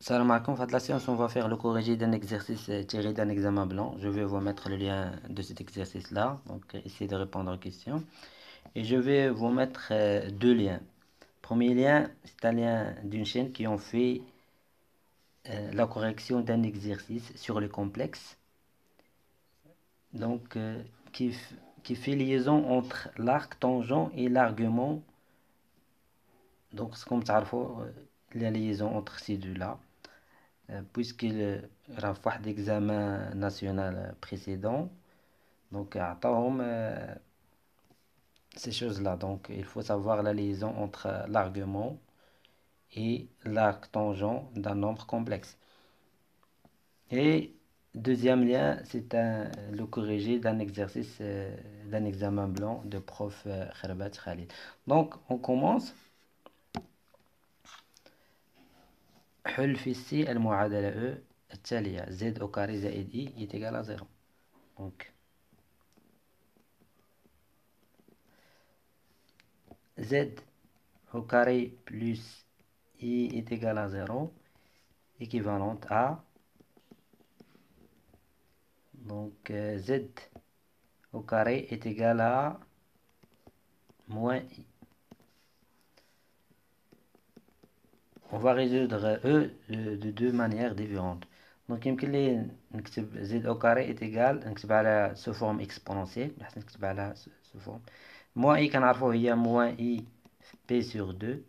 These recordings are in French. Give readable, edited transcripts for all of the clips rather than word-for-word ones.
Salam alaikum, de la séance, on va faire le corrigé d'un exercice tiré d'un examen blanc. Je vais vous mettre le lien de cet exercice-là, donc essayez de répondre aux questions. Et je vais vous mettre deux liens. Premier lien, c'est un lien d'une chaîne qui ont fait la correction d'un exercice sur le complexe. Donc, qui fait liaison entre l'arc tangent et l'argument. Donc, c'est comme ça, la liaison entre ces deux-là. Puisqu'il راه في واحد examen national précédent, donc عطاهم ces choses-là. Donc il faut savoir la liaison entre l'argument et l'arc tangent d'un nombre complexe. Et deuxième lien, c'est le corrigé d'un exercice d'un examen blanc de prof Kherbat Khalid. Donc on commence. حل في C المعادلة E التالية Z au carré زائد I est égal à 0. Donc Z au carré plus I est égal à 0, équivalente à donc Z au carré est égal à moins I. On va résoudre E de deux manières différentes. Donc يمكن لي نكتب Z au carré est égal نكتب على sous forme exponentielle. نحسن نكتب على sous forme moins I كنعرفوه هي moins I P sur 2.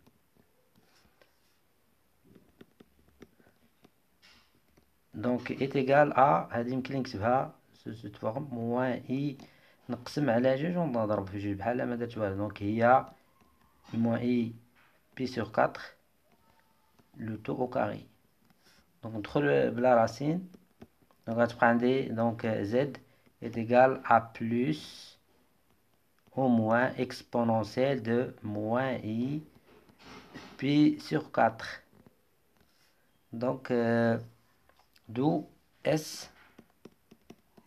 Donc est égal à هذه يمكن نكتبها sous cette forme moins I نقسم على جوج ونضرب في جوج بحال ما درت والو. دونك هي moins I P sur 4 le tout au carré. Donc ندخل بلا racine. Donc غتبقى عندي donc Z est égal à plus au moins exponentielle de moins I P sur 4. Donc d'où S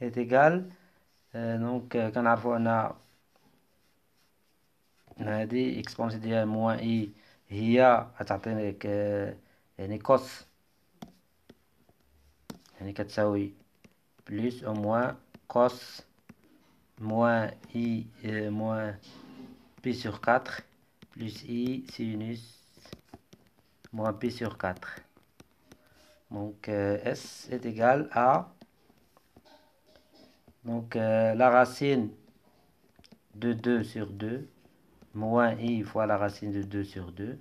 est égal donc كنعرفو أن هذه exponentielle ديال moins I هي غتعطينيك يعني كوس يعني كتساوي plus au moins cos moins I moins P sur 4 plus I sinus moins P sur 4. Donc S est égal à donc la racine de 2 sur 2 moins I fois la racine de 2 sur 2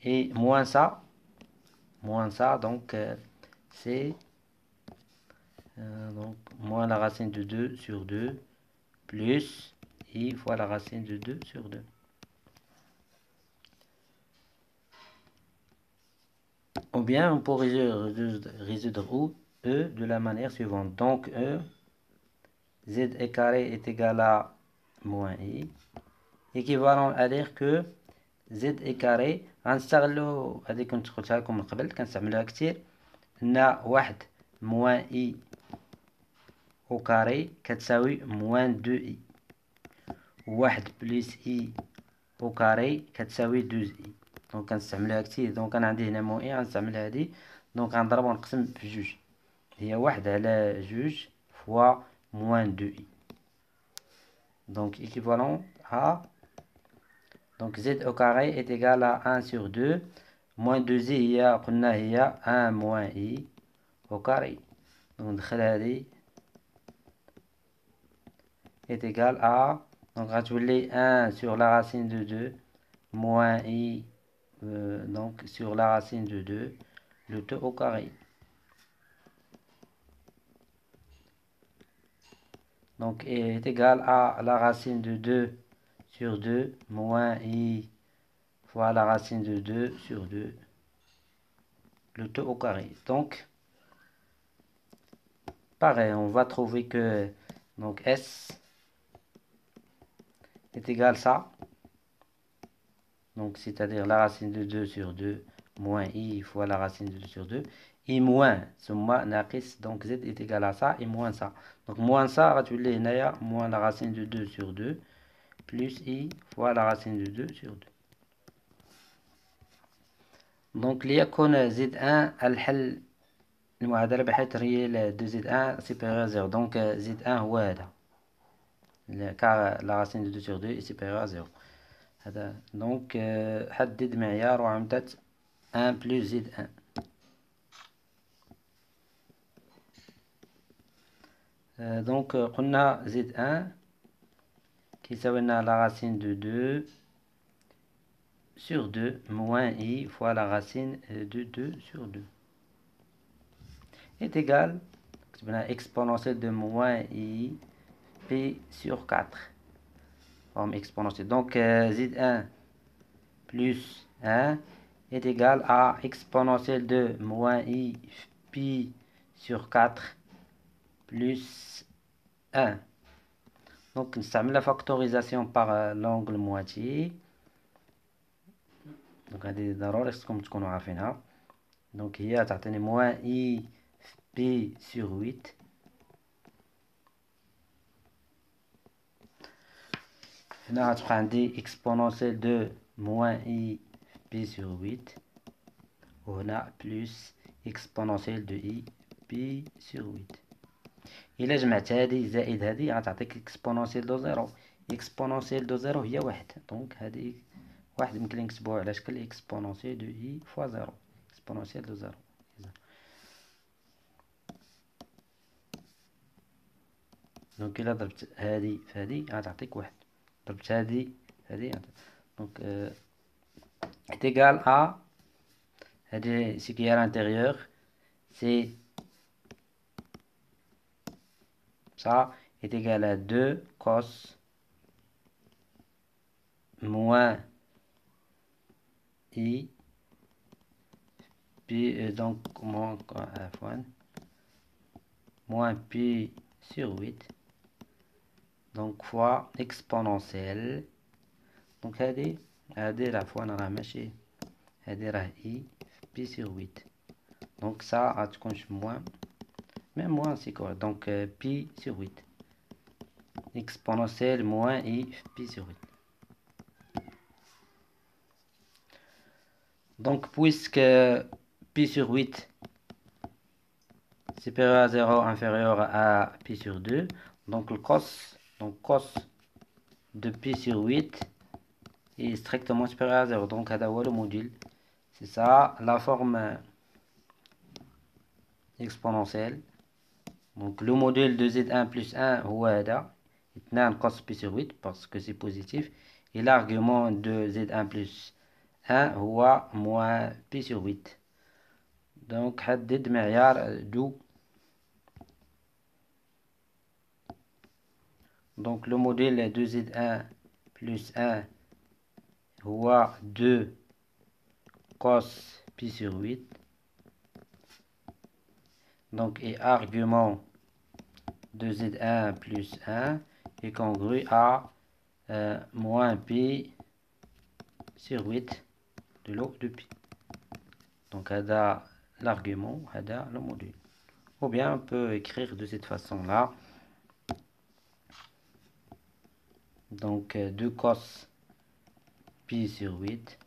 et moins ça donc c'est donc moins la racine de 2 sur 2 plus I fois la racine de 2 sur 2. Ou bien on peut résoudre E de la manière suivante. Donc E, Z est carré est égal à moins I. Équivalent à dire que Z est carré غنستغلو هذيك كنت قلتها لكم من قبل كنستعملوها كتير ان واحد moins I au carré كتساوي moins 2I. واحد بلس I au carré كتساوي 2I. دونك كنستعملها كتير. دونك انا عندي هنا موان اي غنستعمل هادي. دونك غنضرب ونقسم في جوج. هي واحد على جوج فوا موان دو اي. دونك équivalent à donc Z au carré est égal à 1 sur 2 moins 2i هي قلنا هي 1 moins I au carré. donc ندخل هادي est égal à donc غتولي 1 sur la racine de 2 moins I donc sur la racine de 2 le tout au carré. Donc est égal à la racine de 2 sur 2 moins I fois la racine de 2 sur 2 le tout au carré. Donc pareil, on va trouver que donc S est égal à ça. Donc c'est-à-dire la racine de 2 sur 2 moins I fois la racine de 2 sur 2 et moins ثم ناقص donc Z est égal à ça et moins ça. Donc moins ça غتولي هنايا moins la racine de 2 sur 2 plus I fois la racine de 2 sur 2. دونك ليكن زد 1 الحل المعادلة بحيث ريال دو زد 1 سيبيريور زيرو. دونك زد 1 هو هذا كار لا راسين دو 2 سور 2 سيبيريور زيرو هذا. دونك حدد معيار وعمدة 1 بلس زد 1. دونك قلنا زد 1 كيساوي لنا لا راسين دو 2 sur 2 moins i fois la racine de 2 sur 2 est égal exponentielle de moins i p sur 4 forme exponentielle. Donc z1 plus 1 est égal à exponentielle de moins i pi sur 4 plus 1. Donc نستعمل la factorisation par l'angle moitié. دونك هذه ضروري خصكم تكونوا عارفينها. دونك هي تعطيني موان اي بي سور 8. هنا غتبقى عندي اكسبونونسيال دو موان اي بي سور 8 وهنا بلس اكسبونونسيال دو اي بي سور 8. الا جمعت هذه زائد هذه غتعطيك اكسبونونسيال دو زيرو. اكسبونونسيال دو زيرو هي واحد. دونك هذه واحد يمكن نكتبوه على شكل اكسبونونسيال دو اي فوا زيرو. اكسبونونسيال دو زيرو. دونك الا ضربت هذه في هذه غتعطيك واحد. ضربت هذه في هذه دونك est égal à هذه ce qui est à l'intérieur c'est ça est égal à 2 cos moins i pi donc moins pi sur 8 donc fois exponentielle. donc هذه راه فوان راه ماشي هذه راه i pi sur 8 donc ça غتكونش moins même moins c'est quoi donc pi sur 8 exponentielle moins i pi sur 8. Donc puisque pi sur 8 supérieur à 0 inférieur à pi sur 2, donc le cos de pi sur 8 est strictement supérieur à 0. Donc هذا هو le module. C'est ça la forme exponentielle. Donc le module de z1 plus 1 هو هذا 2 cos pi sur 8 parce que c'est positif. Et l'argument de z1 plus 1 هو moins pi sur 8. Donc حدد معيار دو. Donc le modèle de z1 plus 1 هو 2 cos pi sur 8. Donc et argument de z1 plus 1 est congru à moins pi sur 8 de l'eau de pi. Donc هذا l'argument, هذا le module. Ou bien on peut écrire de cette façon là. Donc 2 cos pi sur 8.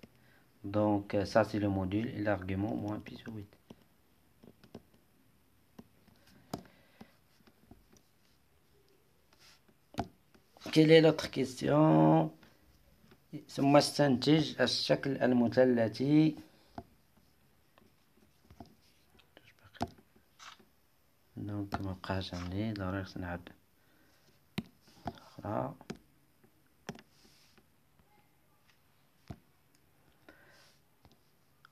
Donc ça c'est le module et l'argument moins pi sur 8. Quelle est l'autre question? ثم استنتج الشكل المثلثي. دونك مبقاش عندي ضروري خصني نعد أخرى.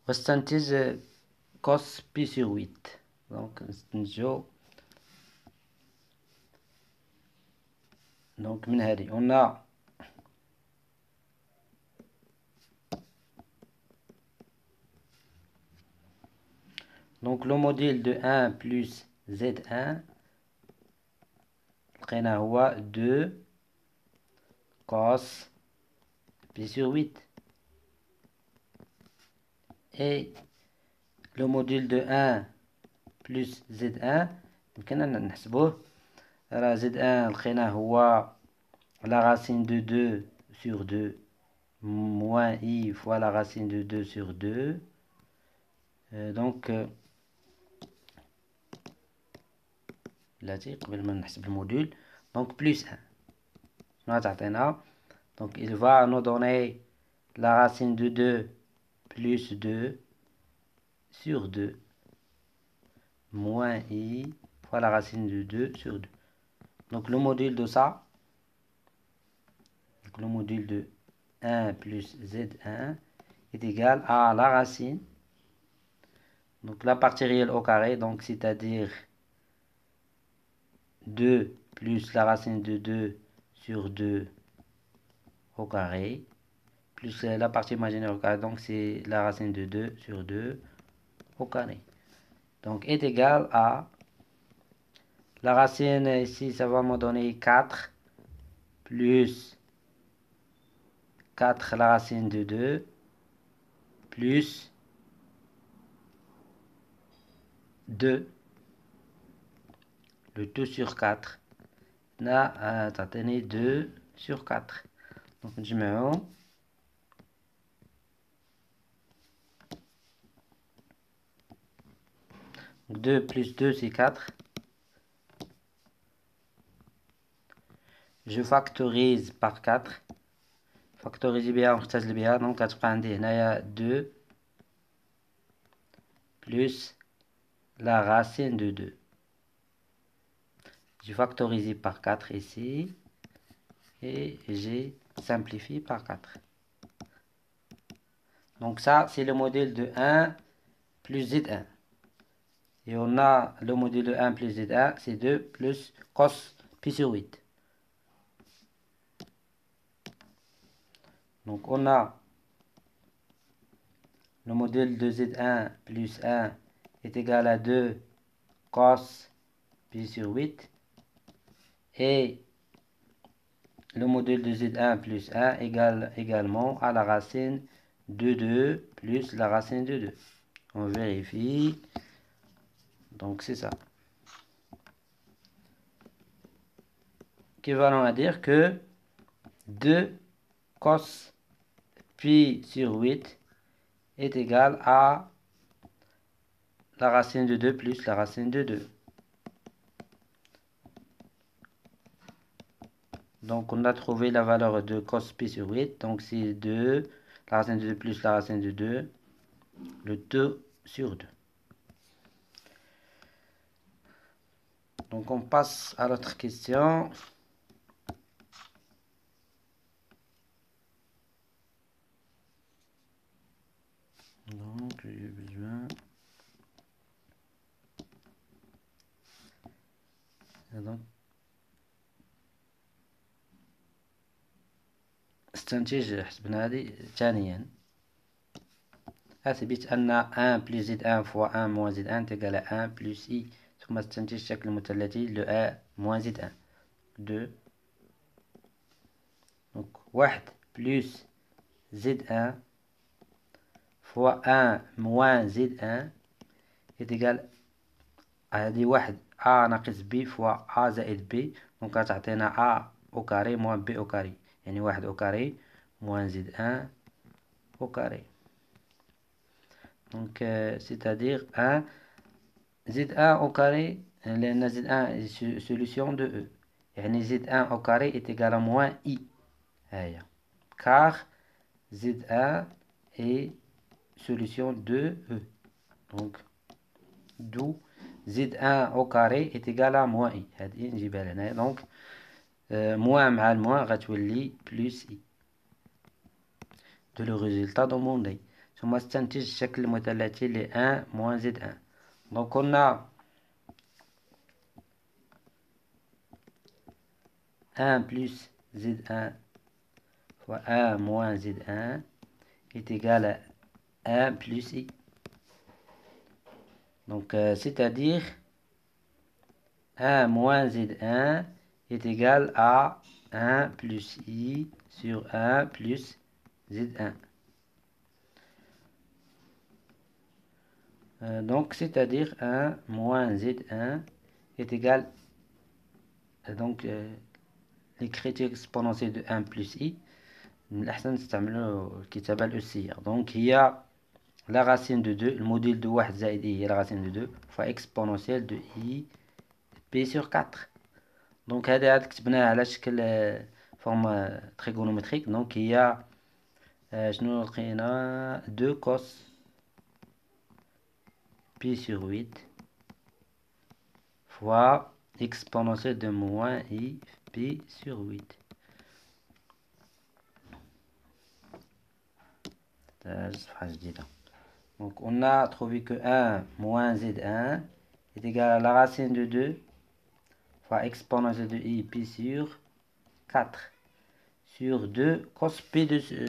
واستنتج cos pi sur 8. دونك نستنتجو دونك من هذه قلنا donc le module de 1 plus z1 لقينا هو 2 cos pi sur 8 et le module de 1 plus z1 يمكننا نحسبوه. راه z1 لقيناه هو la racine de 2 sur 2 moins i fois la racine de 2 sur 2 Donc التي قبل ما نحسب الموديل donc plus 1 شنو تعطينا donc il va nous donner la racine de 2 plus 2 sur 2 moins i fois la racine de 2 sur 2. Donc le module de ça, donc le module de 1 plus z1 est égal à la racine, donc la partie réelle au carré, donc c'est-à-dire 2 plus la racine de 2 sur 2 au carré, plus la partie imaginaire au carré, donc c'est la racine de 2 sur 2 au carré. Donc est égal à la racine ici, ça va me donner 4 plus 4 la racine de 2 plus 2 le 2 sur 4 là تعطيني 2 sur 4 donc نجمعهم 2 plus 2 c'est 4. Je factorise par 4. factorise بها ونختزل بها donc كتبقى عندي هنايا 2 plus la racine de 2. J'ai factorisé par 4 ici et j'ai simplifié par 4. Donc ça c'est le modèle de 1 plus z1. Et on a le modèle de 1 plus z1, c'est 2 plus cos pi sur 8. Donc on a le modèle de z1 plus 1 est égal à 2 cos pi sur 8. Et le modèle de z1 plus 1 égale également à la racine de 2 plus la racine de 2. On vérifie. Donc c'est ça. Équivalent à dire que 2 cos pi sur 8 est égal à la racine de 2 plus la racine de 2. Donc on a trouvé la valeur de cos pi sur 8. Donc c'est 2, la racine de 2 plus la racine de 2, le 2 sur 2. Donc on passe à l'autre question. Donc j'ai besoin. Donc استنتج حسبنا هذه ثانيا أثبت أن 1 plus z1 fois 1 moins z1 est égal à 1 plus i. ثم استنتج الشكل المثلثي le a moins z1. 2 donc 1 plus z1 fois 1 moins z1 est égal à هذه 1 a ناقص b fois a زائد b. donc تعطينا a au carré moins b au carré يعني 1 au carré moins z1 au carré. Donc c'est-à-dire 1 z1 au carré لأن z1 est solution de e يعني z1 au carré est égal à moins i هيا car z1 est solution de e. Donc d'où z1 au carré est égal à moins i. هذه نجيبها لهنا donc moins مع الموان غتولي plus i. de le résultat demandé. ثم استنتج الشكل المثلثي ل 1 moins z1. Donc on a 1 plus z1 fois 1 moins z1 est égal à 1 plus i. Donc c'est-à-dire 1 moins z1 est égal à 1 plus i sur 1 plus z1. Donc c'est-à-dire 1 moins z1 est égal donc l'écriture exponentielle de 1 plus i من الأحسن نستعملوا الكتابة الأسية. donc هي la racine de 2, le module de 1 زائد i est la racine de 2 fois exponentielle de i p sur 4. Donc هذا كتبناه على شكل forme trigonométrique. Donc il y a شنو لقينا 2 cos pi sur 8 fois exponentielle de moins i pi sur 8. Donc on a trouvé que 1 moins z1 est égal à la racine de 2 fois exponentielle de i pi sur 4 sur 2 cos pi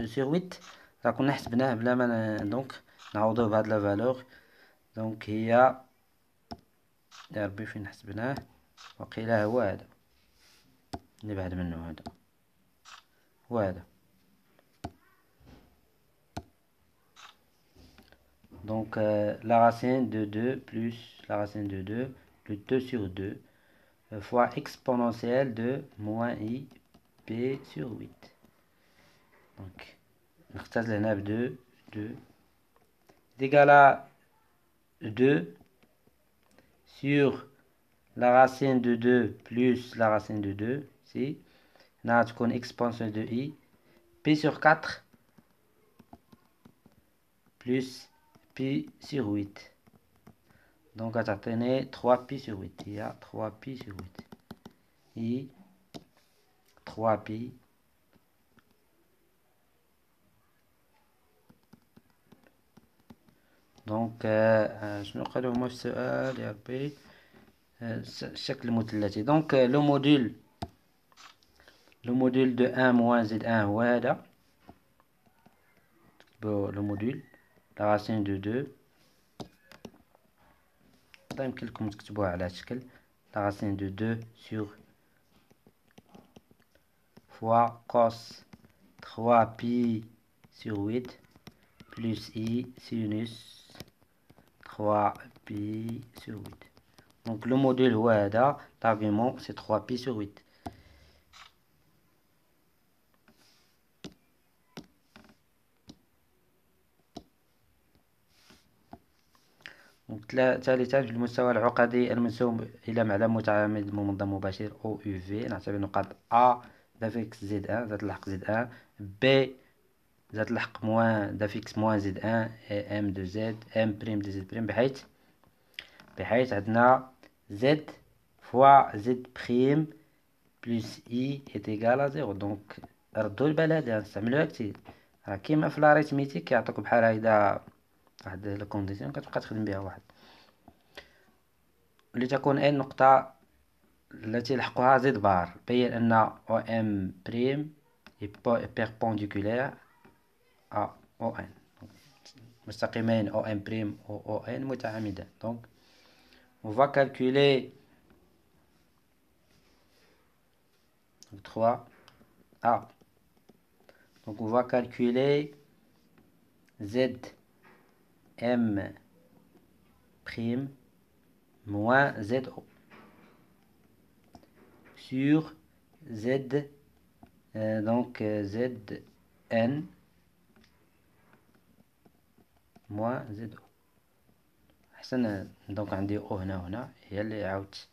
sur 8. راكم حسبناه بلا ما دونك نعوضوه بهاد لا فالور. دونك هي يا ربي فين حسبناه، وقيلا هو هذا اللي بعد منه، هذا هو هذا. Donc la racine de 2 plus la racine de 2, le 2 sur 2 fois exponentielle de moins i p sur 8. Donc نختزل هنا ب 2 2 est égal à 2 sur la racine de 2 plus la racine de 2 ici. هنا تكون exponentielle de i p sur 4 plus pi sur 8. Donc à t'atteindre 3 pi sur 8. Il y a 3 pi sur 8. I 3 pi دونك شنو قالوا هما في السؤال يا ربي؟ الشكل المثلثي. دونك لو موديل دو 1 موان زد 1 هو هذا. لو موديل لا راسين دو 2 يمكن لكم تكتبوها على شكل لا راسين دو 2 sur fois cos 3 pi sur 8 plus i sinus 3 pi sur 8. Donc le module هو هذا. L'argument c'est 3 pi sur 8. ثالثا في المستوى العقدي المنسوب إلى معلم متعامد منظم مباشر أو يو في، نعتبر نقاط A دافيكس زد 1 ذات الحق زد 1، B ذات الحق موان دافيكس موان زد 1 ام دو زد ام بريم دو زد بريم، بحيث عندنا زد فوا زد بريم بلس اي est égal à 0. دونك ردوا البال هادي نستعملوها كتير، راه كيما في لاريتميتيك كيعطوك بحال هكذا واحد الكونديسيون كتبقى تخدم بها واحد. لتكون اي النقطة التي يلحقها زد بار، بين ان او ام بريم بيربونديكولير ا او ان، مستقيمين او ام بريم او ان متعامدان. دونك on va calculer 3a. Donc on va calculer z m prime moins zo sur z donc zn moins zo. احسن دونك عندي او هنا هي اللي عاودت.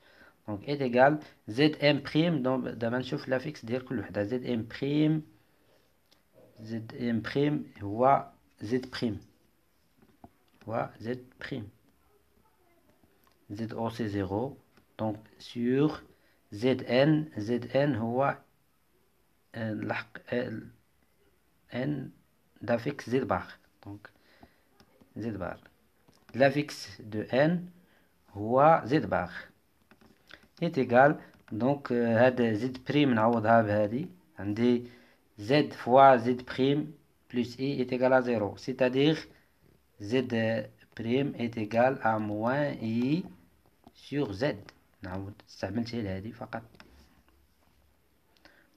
دونك est égal زد ام بريم. دونك دابا نشوف لافيكس ديال كل وحده. زد ام بريم هو زد بريم زد او سي 0. دونك سور زد ان هو لحق ان دافيكس زد بار. دونك زد بار لافيكس دو ان هو زد بار est égal. دونك هذا زد بريم نعوضها بهذه، عندي زد فوا زد بريم بلس اي est égal à 0. c'est-à-dire زد بريم est égal à moins i sur z. نعاود استعملت هي هذه فقط.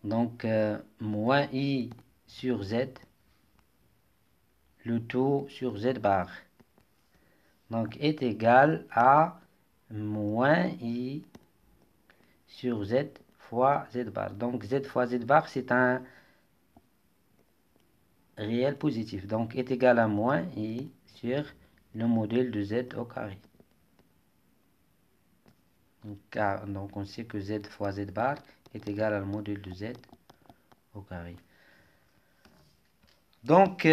دونك moins i sur z le tout sur z bar donc est égal à moins i sur z fois z bar. Donc z fois z bar c'est un réel positif, donc est égal à moins i sur le module de z au carré. Donc on sait que z fois z bar est égal au module de z au carré. Donc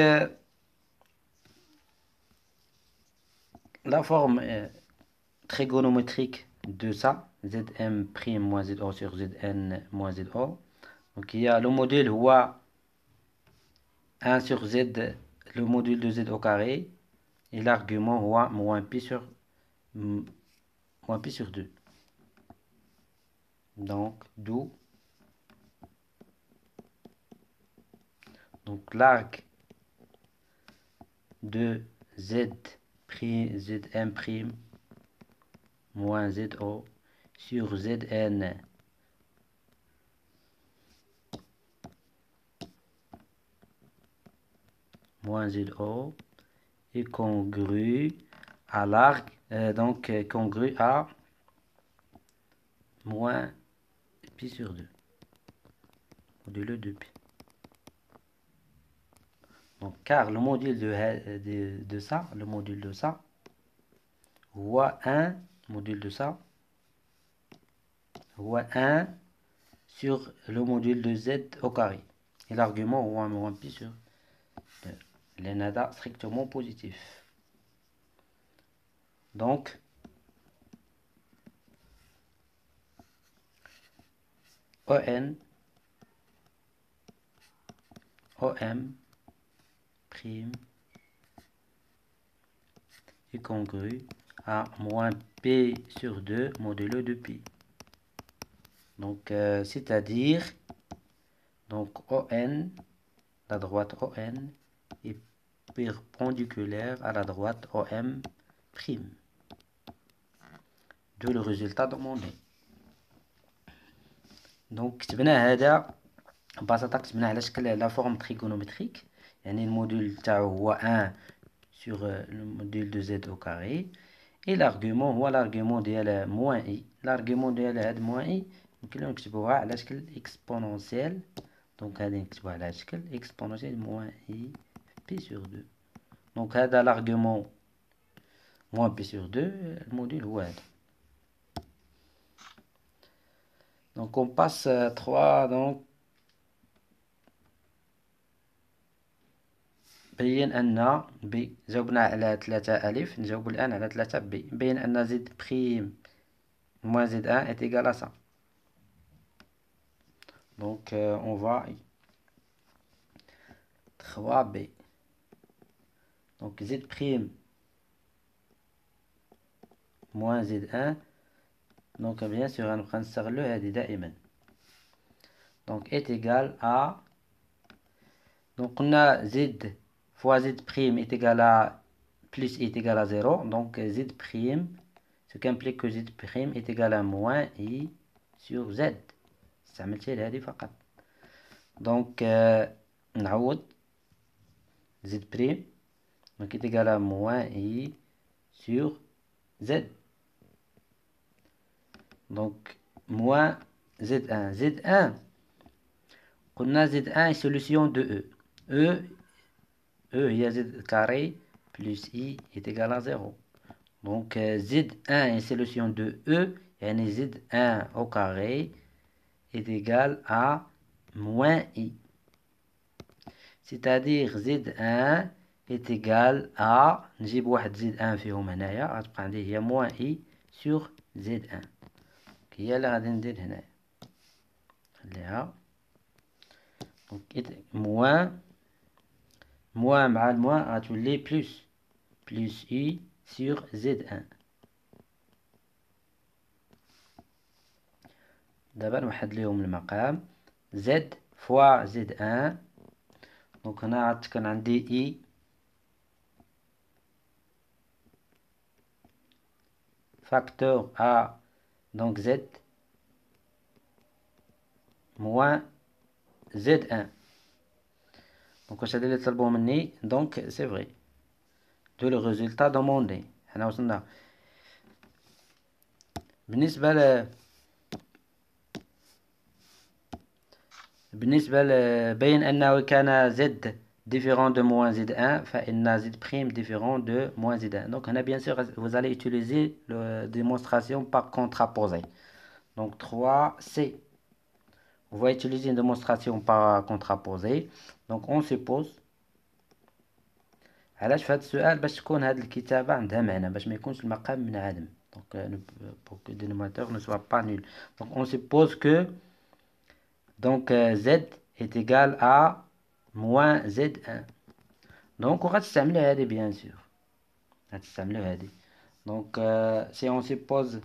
la forme trigonométrique de ça, zm' moins zo sur zn moins zo. Donc il y a le module هو 1 sur z, le module de z au carré, et l'argument هو moins pi sur 2. Donc d'où l'arc de zm' moins zo sur zn moins zo est congru à l'arc, congru à moins pi sur 2, modulo de pi. Donc, car le module de ça, le module de ça, voit 1, module de ça, voit 1 sur le module de z au carré. Et l'argument voit moins pi sur 2. L'NADA strictement positif. Donc, OM prime est congru à moins p sur 2 modulo de pi. Donc, c'est-à-dire, donc ON, la droite ON est perpendiculaire à la droite OM prime. D'où le résultat demandé. Donc, كتبنا هذا ببساطة كتبنا على شكل la forme trigonométrique. يعني الموديل تاعو هو 1 sur le module de z au carré. Et l'argument هو l'argument ديال moins i. L'argument ديال هاد moins i يمكن نكتبوها على شكل exponentielle. Donc هذه نكتبوها على شكل exponentielle moins i pi sur 2. Donc هذا l'argument moins pi sur 2, الموديل هو هذا. Donc on passe 3, donc بين أن ب، جاوبنا على 3 ألف، نجاوب الآن على 3 ب. بين أن زد بريم moins z1 est égal à ça. Donc on va 3b. Donc z prime moins z1. Donc bien sûr غنبقى نستغلو هذه دائما. Donc est égal à, donc on a z fois z prime est égal à plus i est égal à 0. Donc z prime, ce qui implique que z prime est égal à moins i sur z. استعملت هذه فقط. Donc نعوض z prime donc est égal à moins i sur z. Donc moins z1. Z1, قلنا z1 est solution de e. E هي z carré plus i est égal à 0. Donc z1 est solution de e, يعني z1 au carré est égal à moins i. C'est-à-dire z1 est égal à, نجيب واحد z1 فيهم هنايا، غتبقى عندي هي moins i sur z1. هي اللي غادي ندير هنايا، نخليها moins مع الموان غتولي plus i sur z1. دابا نوحد ليهم المقام z fois z1. دونك هنا عاد كان عندي i facteur à donc z moins z1. Donc واش هذا اللي طلبوه مني؟ donc c'est vrai. De le résultat demandé. حنا وصلنا بالنسبة بين أنه كان z différent de moins Z1, فإن Z' différent de moins Z1. Donc, on a bien sûr, vous allez utiliser la démonstration par contraposé. Donc, 3C. On va utiliser une démonstration par contraposé. Donc, on suppose. علاش في هذا السؤال باش تكون هذه الكتابة عندها معنى باش ما يكونش المقام منعدم. Donc, pour que le dénominateur ne soit pas nul. Donc, on suppose que Z est égal à moins Z1. Donc, on va s'amener à bien sûr. Donc, si on suppose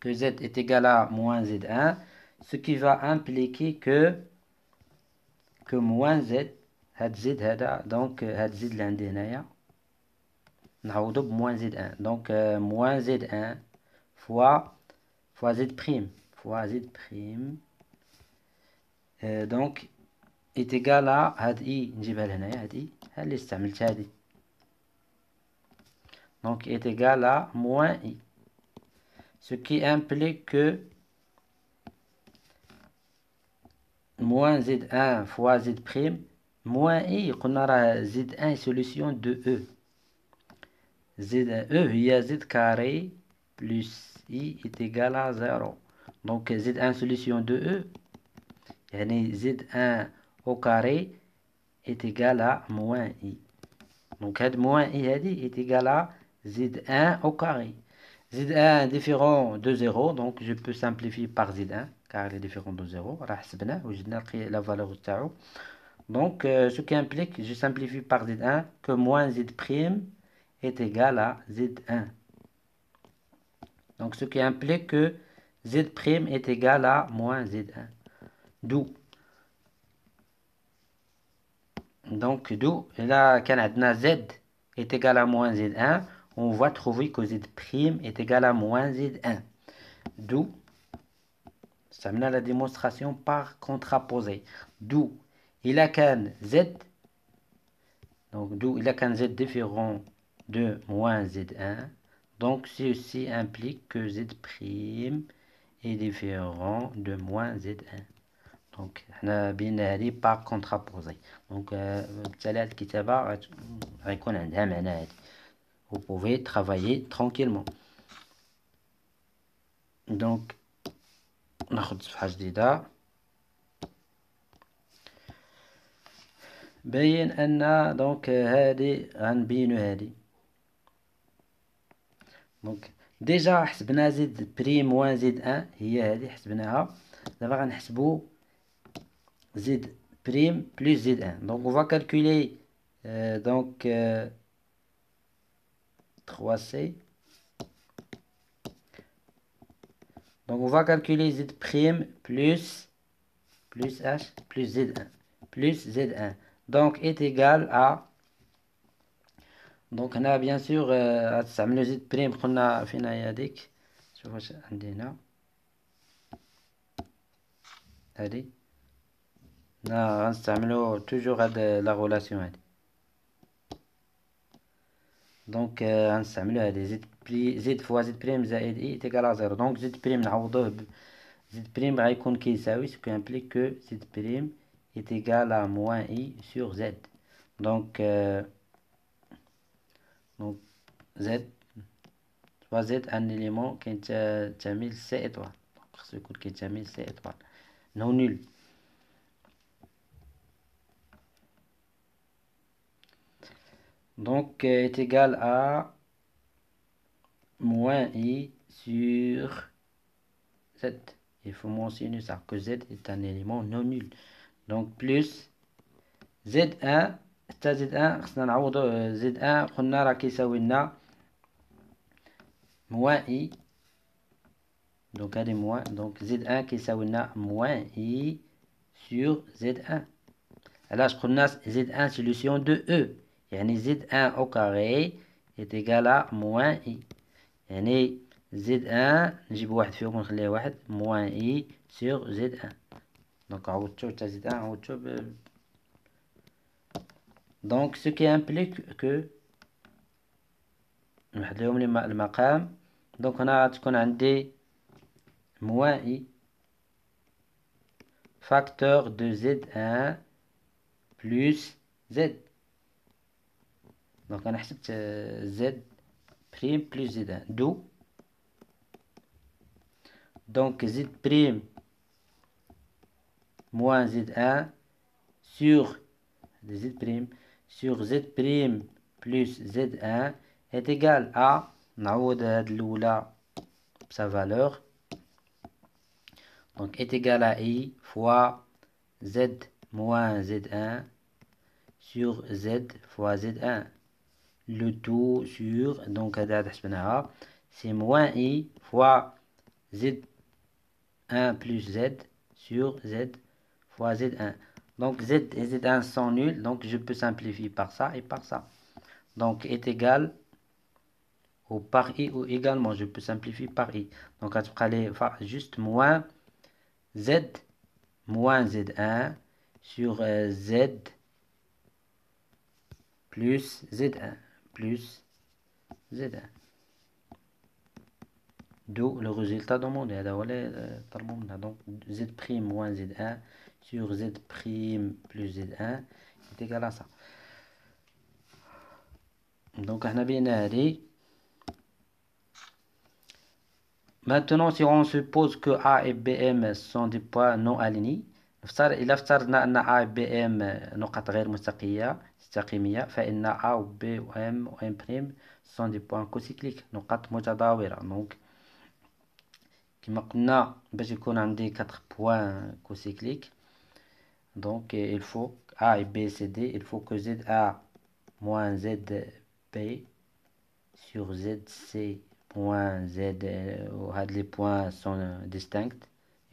que Z est égal à moins Z1, ce qui va impliquer que moins Z, Z هذا, donc, Z اللي عندي هنايا, نعوضو بموان Z1. Donc, moins Z1 fois Z', fois Z', donc, est égal à هاد I, نجيبها لهنايا, هاد I, اللي استعملت هادي. Donc, est égal à moins I. Ce qui implique que moins Z1 fois Z', moins I, on aura Z1 solution de E. Z1E, il y a Z carré plus I est égal à 0. Donc, Z1 solution de E, yani Z1 au carré est égal à moins I. Donc, moins I est égal à Z1 au carré. Z1 différent de 0, donc je peux simplifier par Z1, car il est différent de 0. La valeur de donc, ce qui implique, je simplifie par Z1, que moins Z' est égal à Z1. Donc, ce qui implique que Z' est égal à moins Z1. D'où, là, quand Z est égal à moins Z1, on va trouver que Z' est égal à moins Z1. D'où, ça mène à la démonstration par contraposé. D'où, il a qu'un Z, donc d'où il a qu'un Z différent de moins Z1. Donc, ceci implique que Z' est différent de moins Z1. Donc, on a bien allé par contraposé. Donc, vous pouvez travailler tranquillement. Donc, ناخد صفحة جديدة. بين أن donc هذه غنبينو هذه. Donc déjà حسبنا زد بريم موان زد ان هي هذه حسبناها. دابا غنحسبو زد بريم بلس زد ان. Donc on va calculer donc 3C. Donc on va calculer Z' plus H plus Z1 plus Z1. Donc est égal à, donc on a bien sûr غتستعملو Z' قلنا فين هي هاديك. شوف واش عندي هنا هادي. غنستعملو توجور هاد لا غولاسيون هادي. دونك غنستعملو هادي زد فوا زد زائد اي تيكال ا زيرو. دونك زد نعوضوه زد غيكون كيساوي سو كو امبليك كو زد est égal à moins i sur z. Donc z soit z un élément qui كينتمي ل c étoile. Donc خصو يكون كينتمي ل c étoile non nul. Donc est égal à moins i sur z. Il faut mentionner ça, que z est un élément non nul. Donc plus Z1 حتى Z1 خصنا نعوضو Z1 قلنا راه كيساوي لنا موان اي. دونك هادي موان. دونك Z1 كيساوي لنا موان اي سور Z1. علاش قلنا Z1 سوليسيون دو E. يعني Z1 au carré est égal à moins i. يعني Z1 نجيب واحد فيهم ونخليه واحد موان اي سور Z1. دونك عوضتو حتى Z1 عوضتو Donc, ce qui implique que نحدلهم المقام. Donc, on a تكون عندي moins i facteur de Z1 plus زد. دونك انا حسبت زد بريم بلس زد ان دو. دونك زد بريم موان زد ان sur z prime sur z prime plus z1 est égal à نعوض هاد الأولى بسا valeur. Donc est égal à i fois z moins z1 sur z fois z1. Le tout sur, donc هذا حسبناها, c'est moins i fois z1 plus z sur z fois z1. Donc z et z1 sont nuls, donc je peux simplifier par ça et par ça. Donc est égal au par i ou également, je peux simplifier par i. Donc aller juste moins z moins z1 sur z plus z1 plus z1. D'où le résultat demandé. Donc z' moins z1 sur z' plus z1 est égal à ça. Donc on a bien dit. Maintenant, si on suppose que A et BM sont des points non alignés, إذا افترضنا أن A et BM نقط غير مستقيمية فإن A و B و M و M' sont des points cocycliques نقط متداورة. Donc كما قلنا باش يكون عندي 4 points cocycliques, donc il faut A et B c'est D, il faut que ZA moins ZB sur ZC moins Z, les points sont distincts,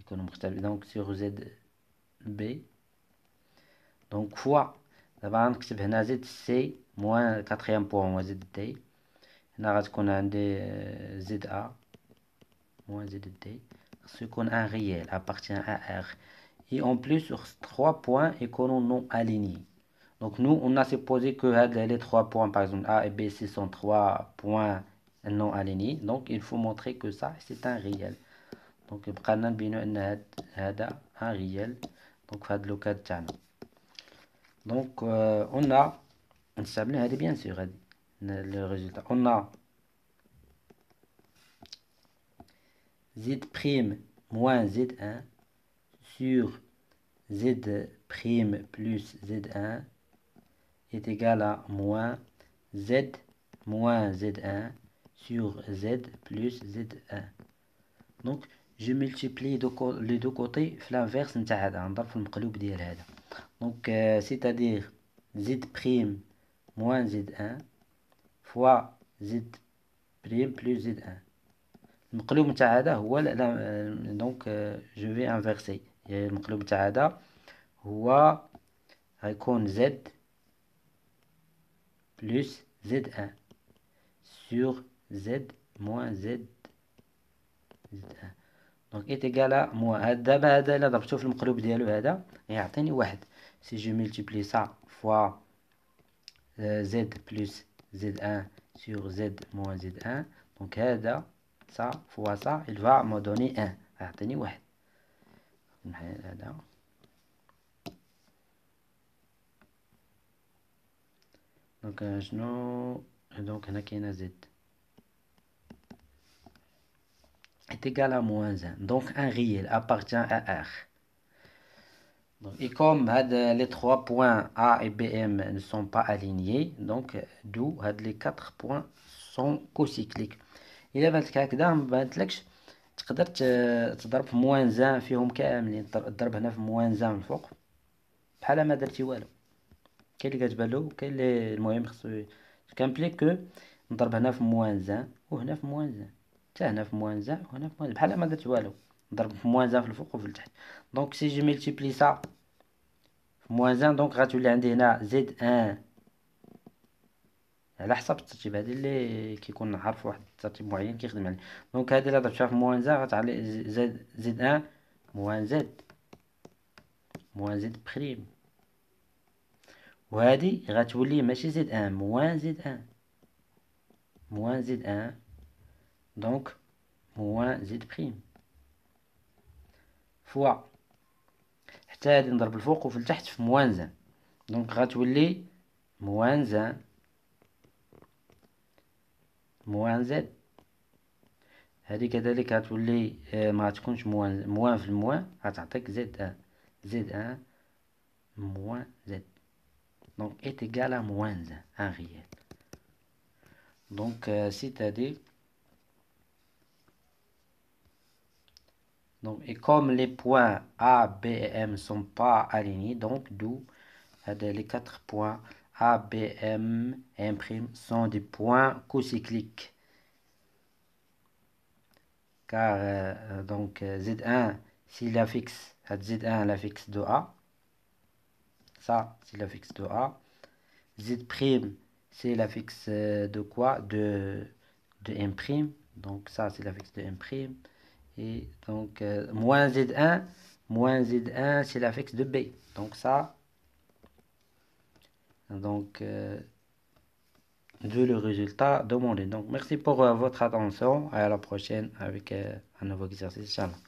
donc sur ZB, donc fois دابا غنكتب هنا ZC moins quatrième point هو ZD, هنا غتكون عندي ZA moins ZD, خصو يكون un réel appartient à R, et en plus sur 3 points يكونوا non alignés. Donc nous on a supposé que les 3 points par exemple A et B C sont 3 points non alignés, donc il faut montrer que ça c'est un réel. Donc يبقى لنا نبينو ان هذا un réel. donc في هذا لو كاد تاعنا. donc on a نستعملو هذه bien sûr هذه le résultat. on a z' moins z1 sur z' plus z1 est égal à moins z moins z1 sur z plus z1. donc je multiplie les deux côtés في l'inverse نتاع هذا, نضرب في المقلوب ديال هذا. donc c'est-à-dire z' moins z1 fois z' plus z1. المقلوب نتاع هذا هو donc je vais inverser. المقلوب نتاع هذا هو غيكون z plus z1 sur z moins z1. donc est égal à moins. دابا هذا الا ضربته في المقلوب ديالو هذا يعطيني واحد. si je multiplie ça fois z plus z1 sur z moins z1, donc هذا ça fois ça il va me donner 1, يعطيني واحد. هذا donc شنو donc هنا كاينه z est égal à moins 1, donc un réel appartient à R. donc, et comme les 3 points A et BM ne sont pas alignés, donc d'où les 4 points sont cocycliques. إلا بانت هكذا مبانتلكش تقدر تضرب في موان زان فيهم كاملين, تضرب هنا في موان زان من الفوق بحال ما درتي والو. كاين اللي كتبان كاين اللي المهم خصو كنبلي كو نضرب هنا في موان زان وهنا في موان زان, حتى هنا في موان زان وهنا في موان زان بحال ما درت والو, نضرب في موان زان في الفوق وفي التحت. دونك سي جي ملتيبلي سا في موان زان, دونك غتولي عندي هنا زد ان على حسب الترتيب. هذه اللي كيكون عارف واحد الترتيب معين كيخدم عليه. دونك هذه اللي ضربتها في موان زان غتعلي زد ان موان زد بريم, وهذه غتولي ماشي زد ان موان زد ان دونك موان زد بريم فوا حتى هذه نضرب الفوق وفي التحت في موان زان. دونك غتولي موان زان موان زد. هذه كذلك غتولي ما غتكونش موان في الموان، غتعطيك زد ان. زد ان موان زد donc est égal à moins 1 réel. Donc c'est-à-dire donc, et comme les points A, B et M ne sont pas alignés, donc d'où les 4 points A, B, M et M' sont des points cocycliques. Car donc Z1, si l'affixe Z1 l'affixe de A, ça c'est l'affixe de A. Z', c'est l'affixe de quoi? De M'. Donc ça c'est l'affixe de M'. Et donc moins Z1 c'est l'affixe de B. Donc ça, donc de le résultat demandé. Donc merci pour votre attention. À la prochaine avec un nouveau exercice. Inch'Allah.